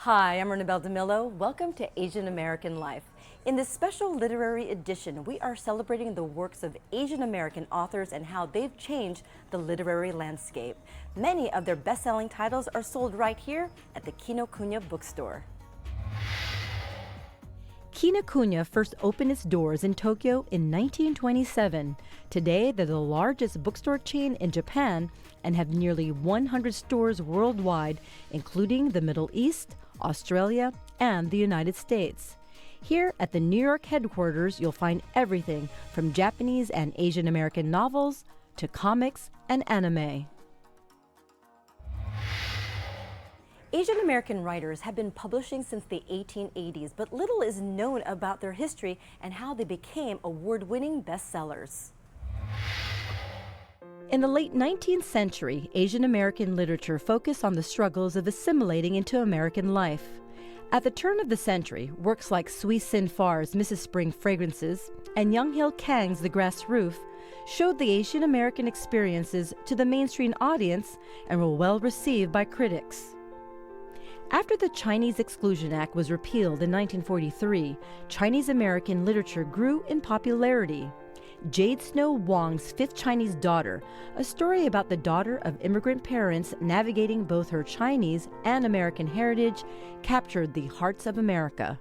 Hi, I'm Renabelle DeMillo. Welcome to Asian American Life. In this special literary edition, we are celebrating the works of Asian American authors and how they've changed the literary landscape. Many of their best-selling titles are sold right here at the Kinokuniya bookstore. Kinokuniya first opened its doors in Tokyo in 1927. Today, they're the largest bookstore chain in Japan and have nearly 100 stores worldwide, including the Middle East, Australia, and the United States. Here at the New York headquarters, you'll find everything from Japanese and Asian American novels to comics and anime. Asian American writers have been publishing since the 1880s, but little is known about their history and how they became award-winning bestsellers. In the late 19th century, Asian American literature focused on the struggles of assimilating into American life. At the turn of the century, works like Sui Sin Far's Mrs. Spring Fragrances and Young-Hil Kang's The Grass Roof showed the Asian American experiences to the mainstream audience and were well received by critics. After the Chinese Exclusion Act was repealed in 1943, Chinese American literature grew in popularity. Jade Snow Wong's Fifth Chinese Daughter, a story about the daughter of immigrant parents navigating both her Chinese and American heritage, captured the hearts of America.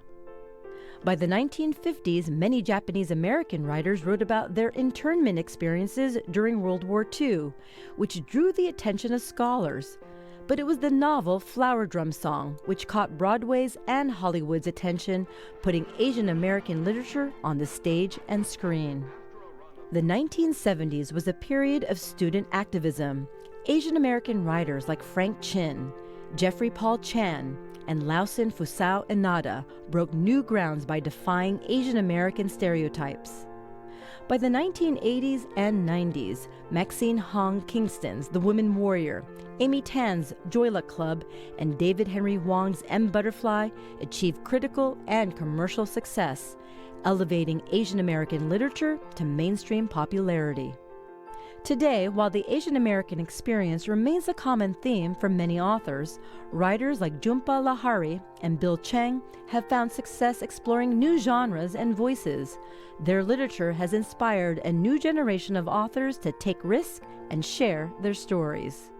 By the 1950s, many Japanese American writers wrote about their internment experiences during World War II, which drew the attention of scholars. But it was the novel Flower Drum Song which caught Broadway's and Hollywood's attention, putting Asian American literature on the stage and screen. The 1970s was a period of student activism. Asian American writers like Frank Chin, Jeffrey Paul Chan, and Lawson Fusao Inada broke new grounds by defying Asian American stereotypes. By the 1980s and 90s, Maxine Hong Kingston's The Woman Warrior, Amy Tan's Joy Luck Club, and David Henry Wong's M. Butterfly achieved critical and commercial success, elevating Asian American literature to mainstream popularity. Today, while the Asian American experience remains a common theme for many authors, writers like Jhumpa Lahiri and Bill Chang have found success exploring new genres and voices. Their literature has inspired a new generation of authors to take risks and share their stories.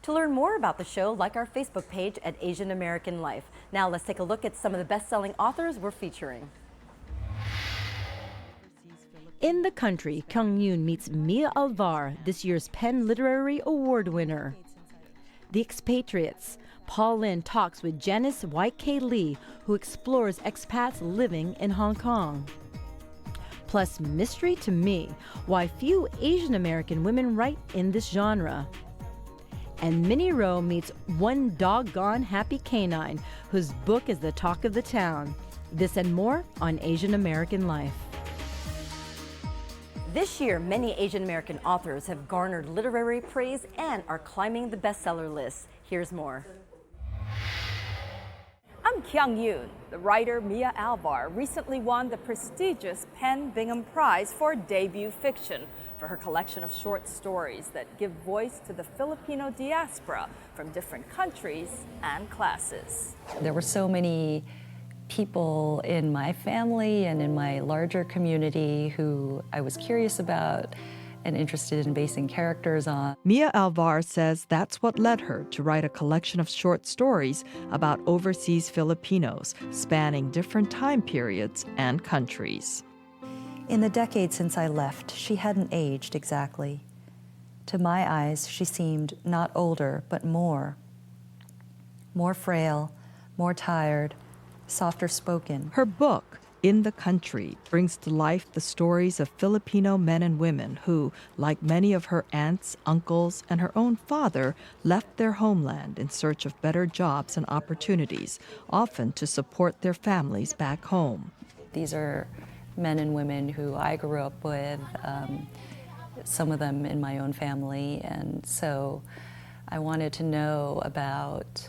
To learn more about the show, like our Facebook page at Asian American Life. Now let's take a look at some of the best-selling authors we're featuring. In the Country, Kyung Yoon meets Mia Alvar, this year's PEN Literary Award winner. The Expatriates, Paul Lin talks with Janice Y.K. Lee, who explores expats living in Hong Kong. Plus, Mystery to Me, why few Asian American women write in this genre. And Minnie Rowe meets One Doggone Happy Canine, whose book is the talk of the town. This and more on Asian American Life. This year, many Asian American authors have garnered literary praise and are climbing the bestseller list. Here's more. I'm Kyung Yoon. The writer Mia Alvar recently won the prestigious PEN Bingham Prize for debut fiction for her collection of short stories that give voice to the Filipino diaspora from different countries and classes. There were so many people in my family and in my larger community who I was curious about and interested in basing characters on. Mia Alvar says that's what led her to write a collection of short stories about overseas Filipinos, spanning different time periods and countries. In the decade since I left, she hadn't aged exactly. To my eyes, she seemed not older, but more frail, more tired, softer spoken. Her book, In the Country, brings to life the stories of Filipino men and women who, like many of her aunts, uncles, and her own father, left their homeland in search of better jobs and opportunities, often to support their families back home. These are men and women who I grew up with, some of them in my own family, and so I wanted to know about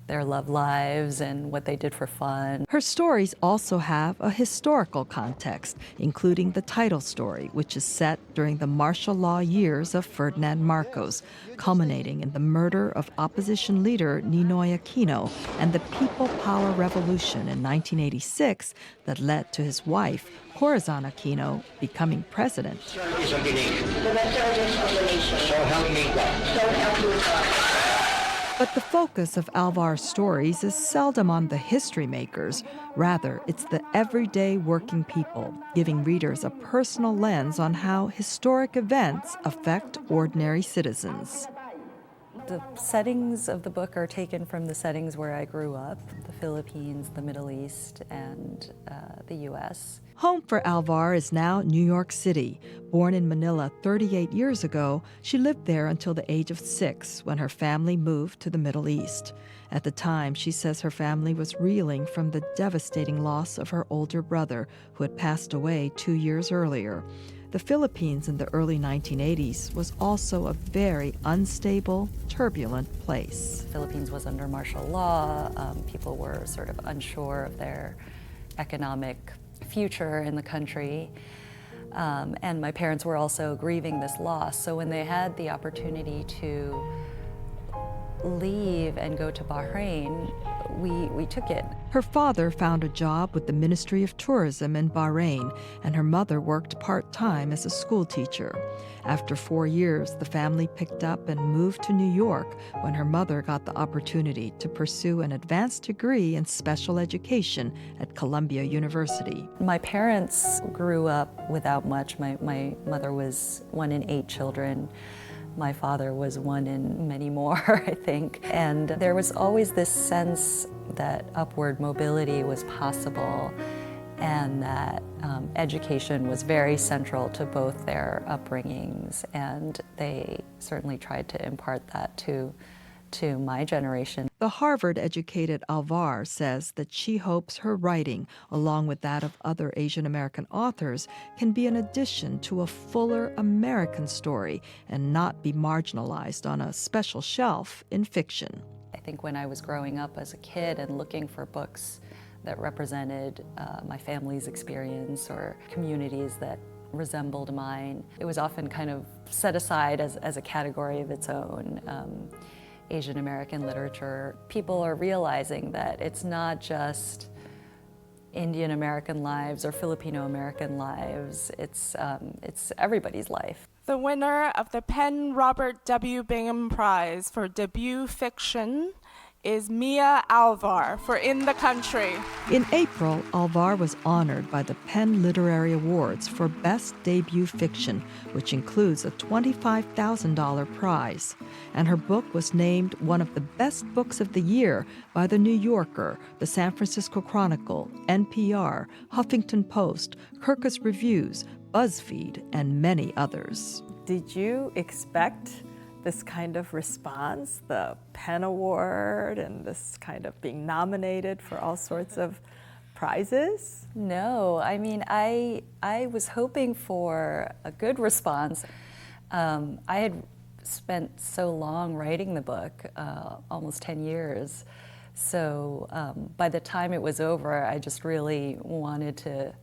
their love lives and what they did for fun. Her stories also have a historical context, including the title story, which is set during the martial law years of Ferdinand Marcos, culminating in the murder of opposition leader Ninoy Aquino and the People Power Revolution in 1986 that led to his wife, Corazon Aquino, becoming president. So help me God. But the focus of Alvar's stories is seldom on the history makers. Rather, it's the everyday working people, giving readers a personal lens on how historic events affect ordinary citizens. The settings of the book are taken from the settings where I grew up, the Philippines, the Middle East, and the U.S. Home for Alvar is now New York City. Born in Manila 38 years ago, she lived there until the age of 6 when her family moved to the Middle East. At the time, she says her family was reeling from the devastating loss of her older brother, who had passed away 2 years earlier. The Philippines in the early 1980s was also a very unstable, turbulent place. The Philippines was under martial law. People were sort of unsure of their economic future in the country. And my parents were also grieving this loss. So when they had the opportunity to leave and go to Bahrain, we took it. Her father found a job with the Ministry of Tourism in Bahrain, and her mother worked part-time as a school teacher. After 4 years, the family picked up and moved to New York when her mother got the opportunity to pursue an advanced degree in special education at Columbia University. My parents grew up without much. My mother was one in 8 children. My father was one in many more, I think. And there was always this sense that upward mobility was possible and that education was very central to both their upbringings. And they certainly tried to impart that to my generation. The Harvard-educated Alvar says that she hopes her writing, along with that of other Asian American authors, can be an addition to a fuller American story and not be marginalized on a special shelf in fiction. I think when I was growing up as a kid and looking for books that represented my family's experience or communities that resembled mine, it was often kind of set aside as a category of its own. Asian American literature, people are realizing that it's not just Indian American lives or Filipino American lives, it's everybody's life. The winner of the Penn Robert W. Bingham Prize for debut fiction is Mia Alvar for In the Country. In April, Alvar was honored by the Penn Literary Awards for Best Debut Fiction, which includes a $25,000 prize. And her book was named one of the best books of the year by The New Yorker, the San Francisco Chronicle, NPR, Huffington Post, Kirkus Reviews, BuzzFeed, and many others. Did you expect this kind of response, the Penn Award and this kind of being nominated for all sorts of prizes? No, I mean, I was hoping for a good response. I had spent so long writing the book, almost 10 years. So by the time it was over, I just really wanted to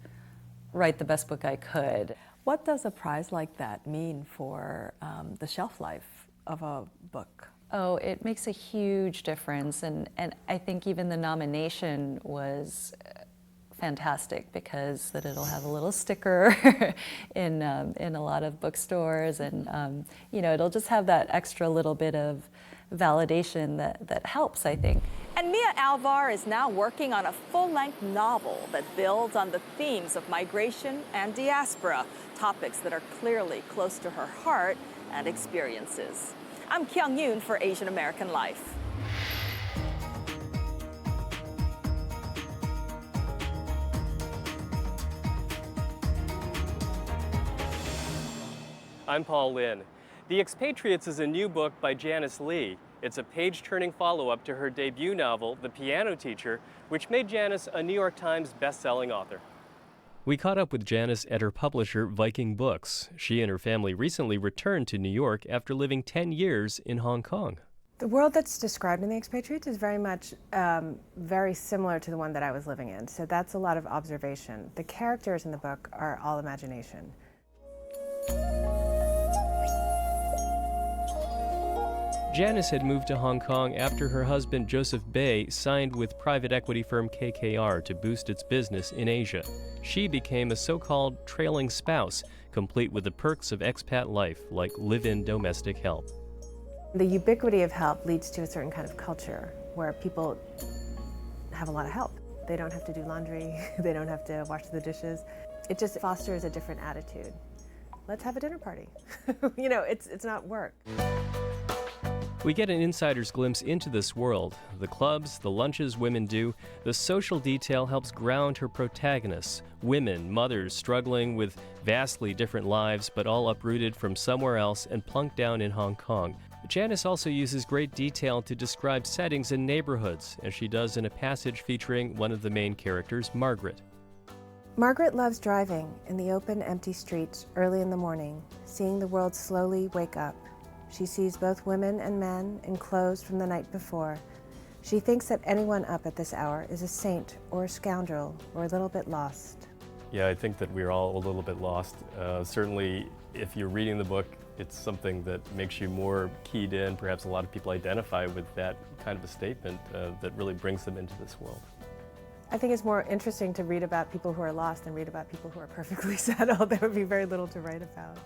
write the best book I could. What does a prize like that mean for the shelf life of a book? Oh, it makes a huge difference, and I think even the nomination was fantastic because that it'll have a little sticker in a lot of bookstores, and it'll just have that extra little bit of validation that helps, I think. And Mia Alvar is now working on a full-length novel that builds on the themes of migration and diaspora, topics that are clearly close to her heart and experiences. I'm Kyung Yoon for Asian American Life. I'm Paul Lin. The Expatriates is a new book by Janice Lee. It's a page-turning follow-up to her debut novel, The Piano Teacher, which made Janice a New York Times best-selling author. We caught up with Janice at her publisher, Viking Books. She and her family recently returned to New York after living 10 years in Hong Kong. The world that's described in The Expatriates is very much very similar to the one that I was living in. So that's a lot of observation. The characters in the book are all imagination. Janice had moved to Hong Kong after her husband Joseph Bay signed with private equity firm KKR to boost its business in Asia. She became a so-called trailing spouse, complete with the perks of expat life, like live-in domestic help. The ubiquity of help leads to a certain kind of culture where people have a lot of help. They don't have to do laundry, they don't have to wash the dishes. It just fosters a different attitude. Let's have a dinner party. You know, it's not work. We get an insider's glimpse into this world. The clubs, the lunches women do, the social detail helps ground her protagonists, women, mothers struggling with vastly different lives, but all uprooted from somewhere else and plunked down in Hong Kong. Janice also uses great detail to describe settings and neighborhoods, as she does in a passage featuring one of the main characters, Margaret. Margaret loves driving in the open, empty streets early in the morning, seeing the world slowly wake up. She sees both women and men in clothes from the night before. She thinks that anyone up at this hour is a saint or a scoundrel or a little bit lost. Yeah, I think that we're all a little bit lost. Certainly, if you're reading the book, it's something that makes you more keyed in. Perhaps a lot of people identify with that kind of a statement that really brings them into this world. I think it's more interesting to read about people who are lost than read about people who are perfectly settled. There would be very little to write about.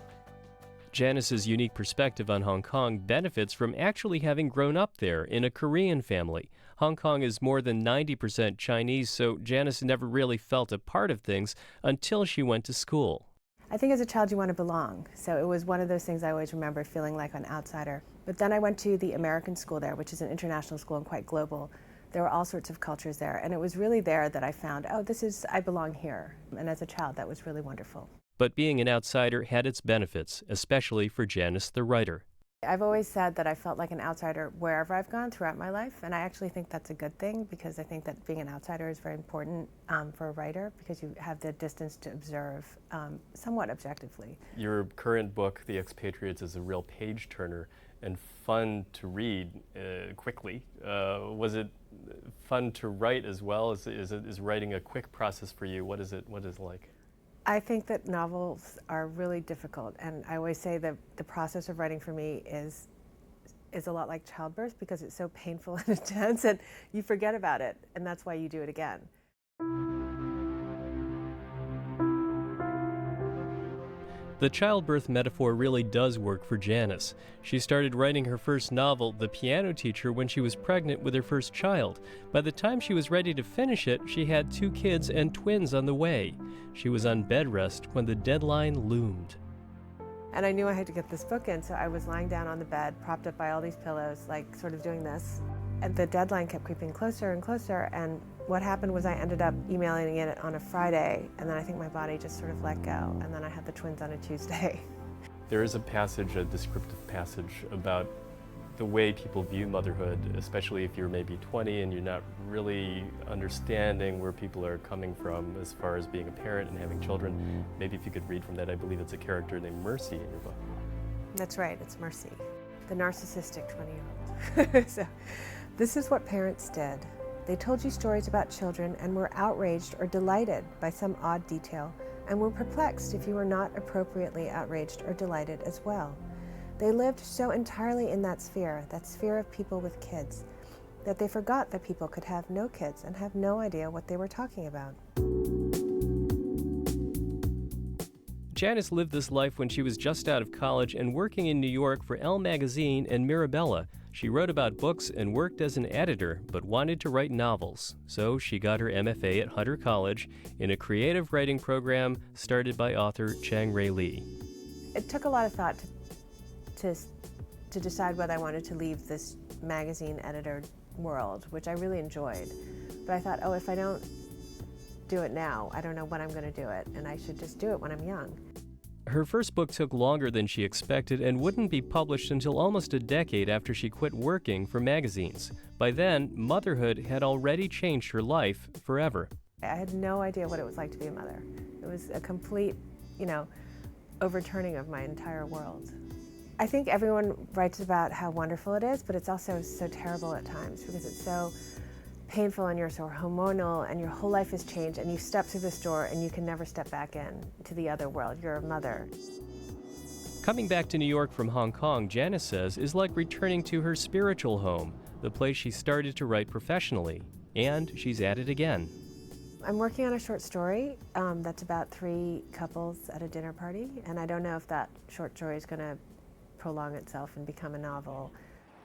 Janice's unique perspective on Hong Kong benefits from actually having grown up there in a Korean family. Hong Kong is more than 90% Chinese, so Janice never really felt a part of things until she went to school. I think as a child you want to belong, so it was one of those things I always remember, feeling like an outsider. But then I went to the American school there, which is an international school and quite global. There were all sorts of cultures there, and it was really there that I found, oh, I belong here. And as a child, that was really wonderful. But being an outsider had its benefits, especially for Janice the writer. I've always said that I felt like an outsider wherever I've gone throughout my life, and I actually think that's a good thing, because I think that being an outsider is very important for a writer, because you have the distance to observe somewhat objectively. Your current book, The Expatriates, is a real page-turner and fun to read quickly. Was it fun to write as well? Is writing a quick process for you? What is it like? I think that novels are really difficult, and I always say that the process of writing for me is a lot like childbirth, because it's so painful and intense, and you forget about it, and that's why you do it again. The childbirth metaphor really does work for Janice. She started writing her first novel, The Piano Teacher, when she was pregnant with her first child. By the time she was ready to finish it, she had 2 kids and twins on the way. She was on bed rest when the deadline loomed. And I knew I had to get this book in, so I was lying down on the bed, propped up by all these pillows, like sort of doing this. And the deadline kept creeping closer and closer, and what happened was I ended up emailing it on a Friday, and then I think my body just sort of let go, and then I had the twins on a Tuesday. There is a passage, a descriptive passage, about the way people view motherhood, especially if you're maybe 20 and you're not really understanding where people are coming from as far as being a parent and having children. Maybe if you could read from that. I believe it's a character named Mercy in your book. That's right, it's Mercy, the narcissistic 20-year-old. So, this is what parents did. They told you stories about children and were outraged or delighted by some odd detail, and were perplexed if you were not appropriately outraged or delighted as well. They lived so entirely in that sphere of people with kids, that they forgot that people could have no kids and have no idea what they were talking about. Janice lived this life when she was just out of college and working in New York for Elle Magazine and Mirabella. She wrote about books and worked as an editor, but wanted to write novels. So she got her MFA at Hunter College in a creative writing program started by author Chang-Rae Lee. It took a lot of thought to decide whether I wanted to leave this magazine editor world, which I really enjoyed. But I thought, oh, if I don't do it now, I don't know when I'm going to do it, and I should just do it when I'm young. Her first book took longer than she expected and wouldn't be published until almost a decade after she quit working for magazines. By then, motherhood had already changed her life forever. I had no idea what it was like to be a mother. It was a complete, overturning of my entire world. I think everyone writes about how wonderful it is, but it's also so terrible at times because it's so painful and you're so hormonal and your whole life has changed and you step through this door and you can never step back in to the other world. You're a mother. Coming back to New York from Hong Kong, Janice says, is like returning to her spiritual home, the place she started to write professionally. And she's at it again. I'm working on a short story that's about 3 couples at a dinner party, and I don't know if that short story is going to prolong itself and become a novel.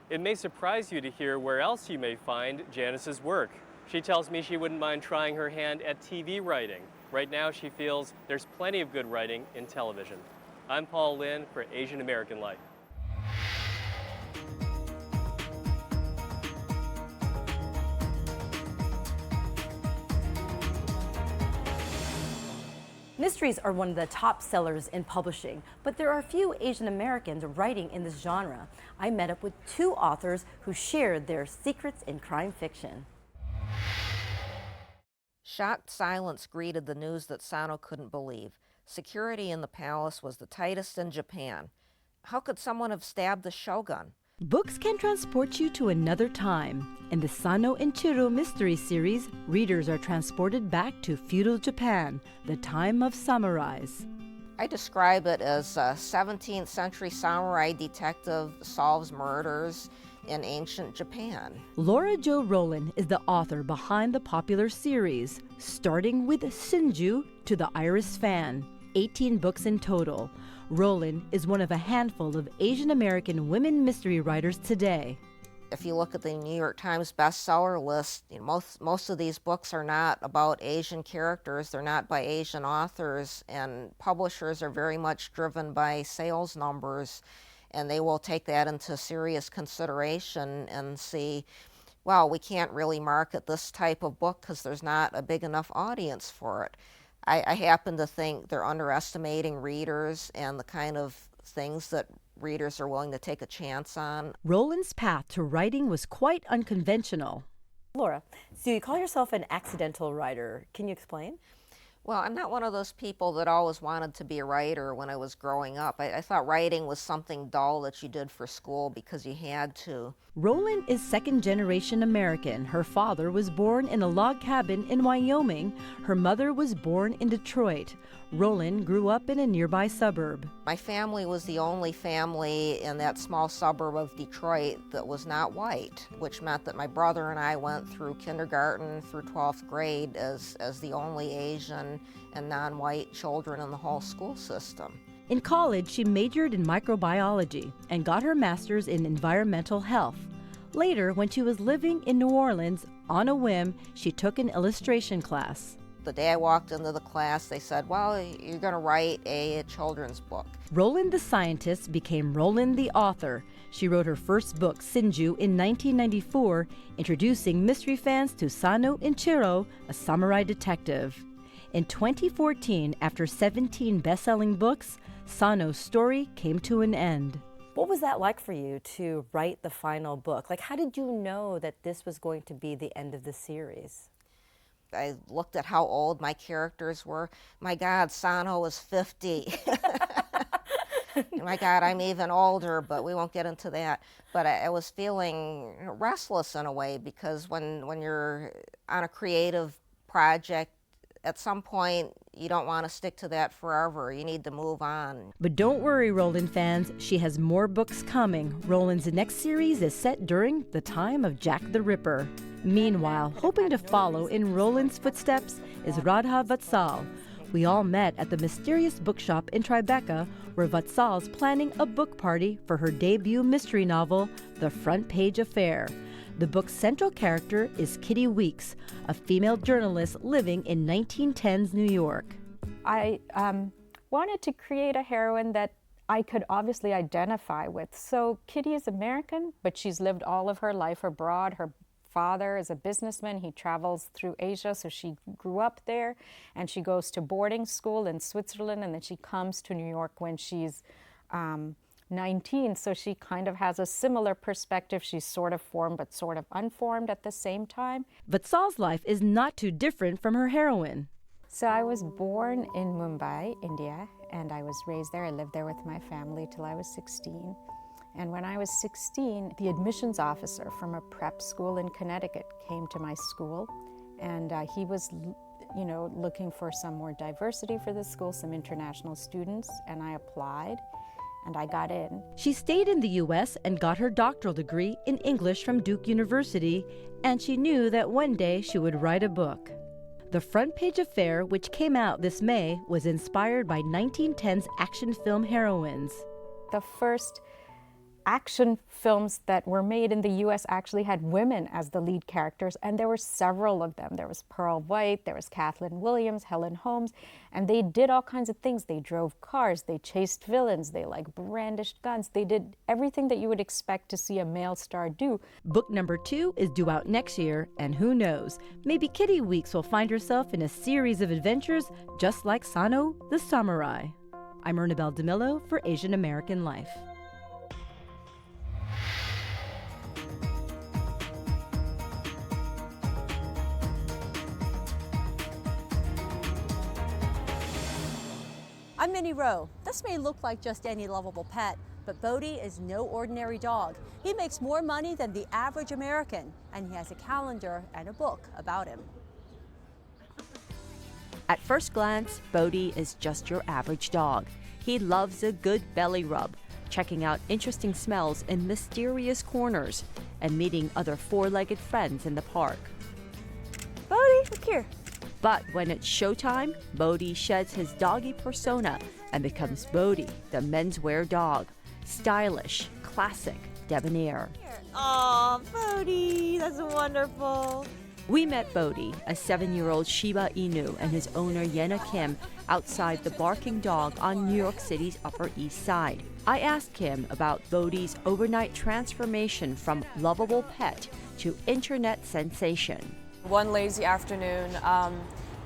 It may surprise you to hear where else you may find Janice's work. She tells me she wouldn't mind trying her hand at TV writing. Right now, she feels there's plenty of good writing in television. I'm Paul Lin for Asian American Life. Mysteries are one of the top sellers in publishing, but there are few Asian Americans writing in this genre. I met up with 2 authors who shared their secrets in crime fiction. Shocked silence greeted the news that Sano couldn't believe. Security in the palace was the tightest in Japan. How could someone have stabbed the shogun? Books can transport you to another time. In the Sano and Chiro mystery series, readers are transported back to feudal Japan, the time of samurais. I describe it as a 17th century samurai detective solves murders in ancient Japan. Laura Jo Rowland is the author behind the popular series, starting with Shinju to the Iris Fan, 18 books in total. Rowland is one of a handful of Asian American women mystery writers today. If you look at the New York Times bestseller list, most of these books are not about Asian characters. They're not by Asian authors, and publishers are very much driven by sales numbers, and they will take that into serious consideration and see, well, we can't really market this type of book because there's not a big enough audience for it. I happen to think they're underestimating readers and the kind of things that readers are willing to take a chance on. Rowland's path to writing was quite unconventional. Laura, so you call yourself an accidental writer. Can you explain? Well, I'm not one of those people that always wanted to be a writer when I was growing up. I thought writing was something dull that you did for school because you had to. Rowland is second-generation American. Her father was born in a log cabin in Wyoming. Her mother was born in Detroit. Rowland grew up in a nearby suburb. My family was the only family in that small suburb of Detroit that was not white, which meant that my brother and I went through kindergarten through 12th grade as the only Asian and non-white children in the whole school system. In college, she majored in microbiology and got her master's in environmental health. Later, when she was living in New Orleans, on a whim, she took an illustration class. The day I walked into the class, they said, well, you're going to write a children's book. Rowland the scientist became Rowland the author. She wrote her first book, Shinju, in 1994, introducing mystery fans to Sano and Chiro, a samurai detective. In 2014, after 17 best-selling books, Sano's story came to an end. What was that like for you to write the final book? Like, how did you know that this was going to be the end of the series? I looked at how old my characters were. My God, Sano was 50. My God, I'm even older, but we won't get into that. But I was feeling restless in a way because when you're on a creative project, at some point, you don't want to stick to that forever. You need to move on. But don't worry, Rowland fans. She has more books coming. Rowland's next series is set during the time of Jack the Ripper. Meanwhile, hoping to follow in Rowland's footsteps is Radha Vatsal. We all met at the mysterious bookshop in Tribeca, where Vatsal's planning a book party for her debut mystery novel, The Front Page Affair. The book's central character is Kitty Weeks, a female journalist living in 1910s New York. I wanted to create a heroine that I could obviously identify with. So Kitty is American, but she's lived all of her life abroad. Her father is a businessman. He travels through Asia, so she grew up there, and she goes to boarding school in Switzerland, and then she comes to New York when she's 19, so she kind of has a similar perspective. She's sort of formed but sort of unformed at the same time. Vatsal's life is not too different from her heroine. So I was born in Mumbai, India, and I was raised there. I lived there with my family till I was 16. And when I was 16, the admissions officer from a prep school in Connecticut came to my school, and he was, looking for some more diversity for the school, some international students, and I applied, and I got in. She stayed in the U.S. and got her doctoral degree in English from Duke University, and she knew that one day she would write a book. The Front Page Affair, which came out this May, was inspired by 1910's action film heroines. The first action films that were made in the U.S. actually had women as the lead characters, and there were several of them. There was Pearl White, there was Kathleen Williams, Helen Holmes, and they did all kinds of things. They drove cars, they chased villains, they brandished guns. They did everything that you would expect to see a male star do. Book number 2 is due out next year, and who knows, maybe Kitty Weeks will find herself in a series of adventures just like Sano the Samurai. I'm Ernabelle DeMillo for Asian American Life. I'm Minnie Rowe. This may look like just any lovable pet, but Bodhi is no ordinary dog. He makes more money than the average American, and he has a calendar and a book about him. At first glance, Bodhi is just your average dog. He loves a good belly rub, checking out interesting smells in mysterious corners, and meeting other four-legged friends in the park. Bodhi, look here. But when it's showtime, Bodhi sheds his doggy persona and becomes Bodhi, the menswear dog. Stylish, classic, debonair. Aw, Bodhi, that's wonderful. We met Bodhi, a 7-year-old Shiba Inu, and his owner Yena Kim outside the Barking Dog on New York City's Upper East Side. I asked Kim about Bodhi's overnight transformation from lovable pet to internet sensation. One lazy afternoon,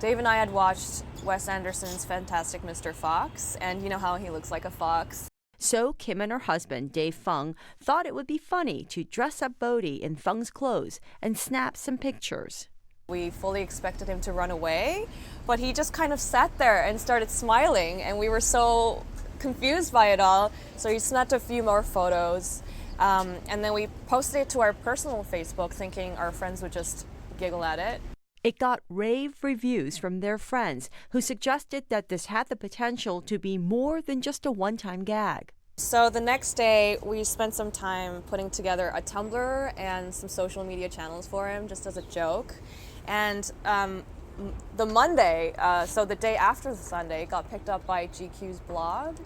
Dave and I had watched Wes Anderson's Fantastic Mr. Fox, and you know how he looks like a fox. So Kim and her husband, Dave Fung, thought it would be funny to dress up Bodhi in Fung's clothes and snap some pictures. We fully expected him to run away, but he just kind of sat there and started smiling, and we were so confused by it all, so he snapped a few more photos, and then we posted it to our personal Facebook thinking our friends would just giggle at it. It got rave reviews from their friends who suggested that this had the potential to be more than just a one-time gag. So the next day, we spent some time putting together a Tumblr and some social media channels for him, just as a joke. And the Monday, so the day after the Sunday, got picked up by GQ's blog.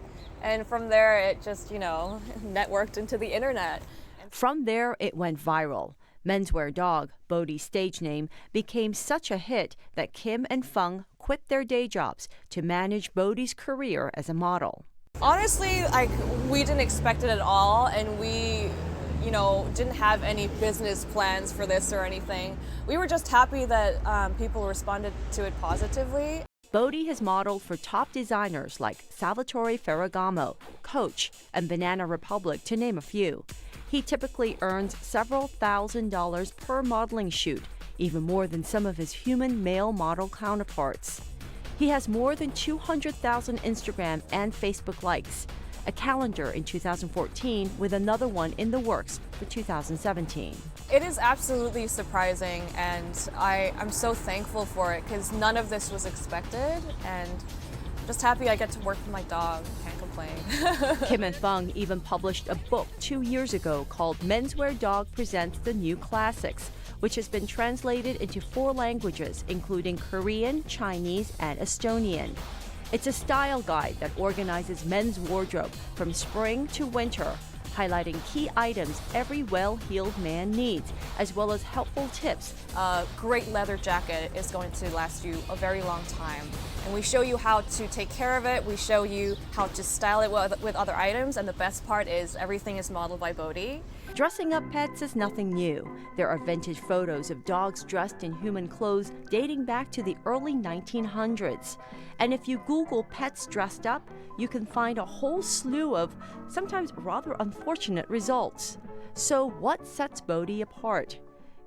And from there, it just, networked into the internet. From there, it went viral. Menswear Dog, Bodhi's stage name, became such a hit that Kim and Fung quit their day jobs to manage Bodhi's career as a model. Honestly, we didn't expect it at all, and we, didn't have any business plans for this or anything. We were just happy that people responded to it positively. Bodhi has modeled for top designers like Salvatore Ferragamo, Coach, and Banana Republic, to name a few. He typically earns several $1,000s per modeling shoot, even more than some of his human male model counterparts. He has more than 200,000 Instagram and Facebook likes, a calendar in 2014 with another one in the works for 2017. It is absolutely surprising, and I'm so thankful for it because none of this was expected, and I'm just happy I get to work with my dog. Can't complain. Kim and Fung even published a book 2 years ago called Menswear Dog Presents the New Classics, which has been translated into 4 languages, including Korean, Chinese, and Estonian. It's a style guide that organizes men's wardrobe from spring to winter, highlighting key items every well-heeled man needs, as well as helpful tips. A great leather jacket is going to last you a very long time. And we show you how to take care of it, we show you how to style it with other items, and the best part is everything is modeled by Bodhi. Dressing up pets is nothing new. There are vintage photos of dogs dressed in human clothes dating back to the early 1900s. And if you Google pets dressed up, you can find a whole slew of sometimes rather unfortunate results. So what sets Bodhi apart?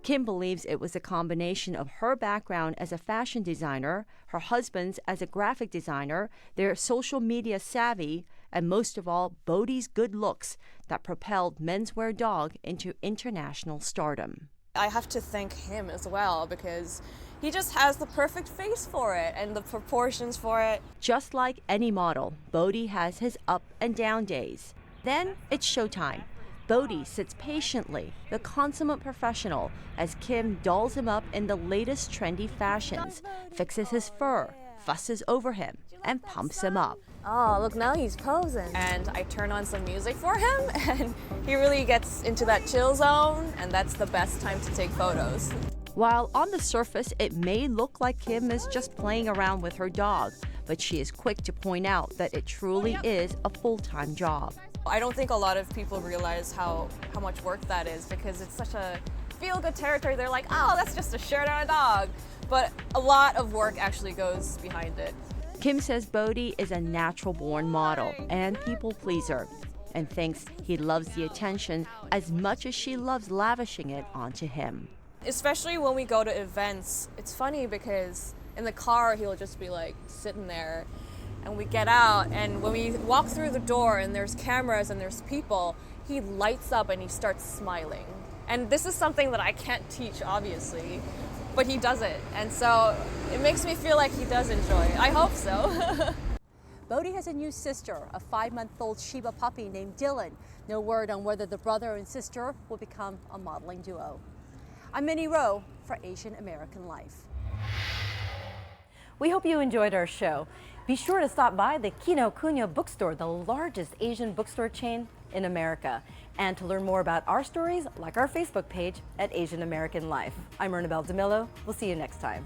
Kim believes it was a combination of her background as a fashion designer, her husband's as a graphic designer, their social media savvy, and most of all, Bodhi's good looks that propelled Menswear Dog into international stardom. I have to thank him as well because he just has the perfect face for it and the proportions for it. Just like any model, Bodhi has his up and down days. Then it's showtime. Bodhi sits patiently, the consummate professional, as Kim dolls him up in the latest trendy fashions, fixes his fur, fusses over him, and pumps him up. Oh, look, now he's posing. And I turn on some music for him, and he really gets into that chill zone, and that's the best time to take photos. While on the surface, it may look like Kim is just playing around with her dog, but she is quick to point out that it truly is a full-time job. I don't think a lot of people realize how much work that is because it's such a feel-good territory. They're like, oh, that's just a shirt on a dog. But a lot of work actually goes behind it. Kim says Bodhi is a natural-born model and people pleaser, and thinks he loves the attention as much as she loves lavishing it onto him. Especially when we go to events, it's funny because in the car he'll just be like sitting there, and we get out, and when we walk through the door and there's cameras and there's people, he lights up and he starts smiling. And this is something that I can't teach, obviously, but he does it. And so it makes me feel like he does enjoy it. I hope so. Bodhi has a new sister, a 5-month-old Shiba puppy named Dylan. No word on whether the brother and sister will become a modeling duo. I'm Minnie Rowe for Asian American Life. We hope you enjoyed our show. Be sure to stop by the Kinokuniya bookstore, the largest Asian bookstore chain in America. And to learn more about our stories, like our Facebook page at Asian American Life. I'm Ernabelle DeMillo. We'll see you next time.